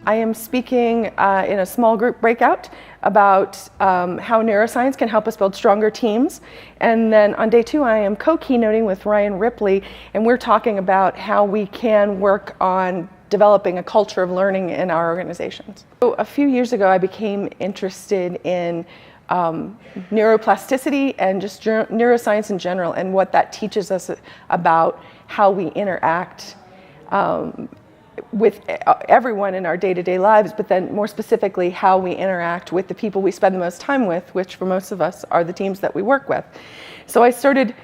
I am speaking in a small group breakout about how neuroscience can help us build stronger teams. And then on day 2, I am co-keynoting with Ryan Ripley, and we're talking about how we can work on developing a culture of learning in our organizations. So a few years ago, I became interested in neuroplasticity and just neuroscience in general, and what that teaches us about how we interact with everyone in our day-to-day lives, but then more specifically how we interact with the people we spend the most time with, which for most of us are the teams that we work with. So I started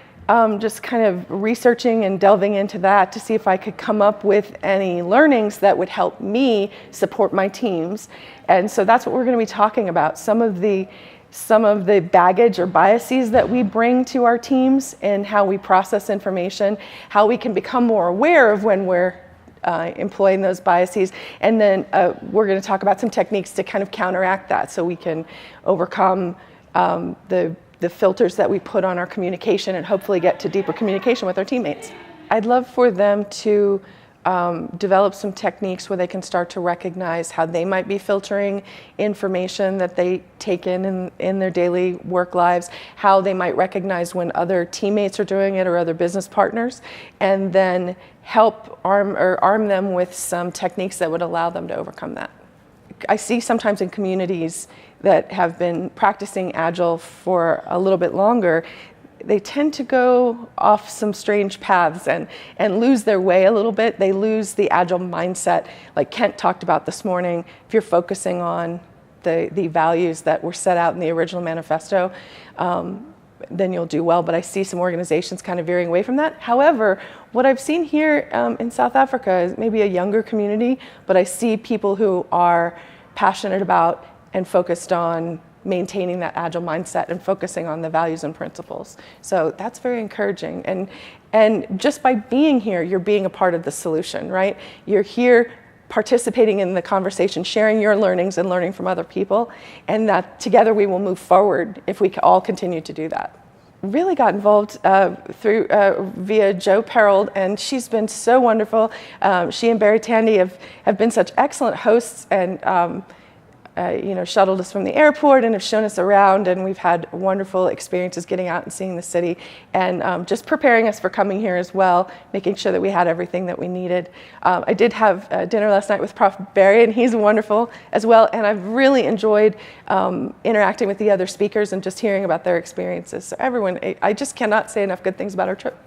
just kind of researching and delving into that to see if I could come up with any learnings that would help me support my teams. And so that's what we're going to be talking about, some of the baggage or biases that we bring to our teams and how we process information, how we can become more aware of when we're employing those biases, and then we're going to talk about some techniques to kind of counteract that so we can overcome the filters that we put on our communication and hopefully get to deeper communication with our teammates. I'd love for them to develop some techniques where they can start to recognize how they might be filtering information that they take in their daily work lives, how they might recognize when other teammates are doing it or other business partners, and then help arm them with some techniques that would allow them to overcome that. I see sometimes in communities that have been practicing Agile for a little bit longer, they tend to go off some strange paths and lose their way a little bit. They lose the Agile mindset, like Kent talked about this morning. If you're focusing on the values that were set out in the original manifesto, then you'll do well. But I see some organizations kind of veering away from that. However, what I've seen here in South Africa is maybe a younger community, but I see people who are passionate about and focused on maintaining that Agile mindset and focusing on the values and principles. So that's very encouraging. And just by being here, you're being a part of the solution, right? You're here participating in the conversation, sharing your learnings and learning from other people, and that together we will move forward if we all continue to do that. Really got involved via Jo Perold, and she's been so wonderful. She and Barry Tandy have been such excellent hosts, and shuttled us from the airport and have shown us around, and we've had wonderful experiences getting out and seeing the city, and just preparing us for coming here as well, making sure that we had everything that we needed. I did have dinner last night with Prof. Barry, and he's wonderful as well, and I've really enjoyed interacting with the other speakers and just hearing about their experiences. So everyone, I just cannot say enough good things about our trip.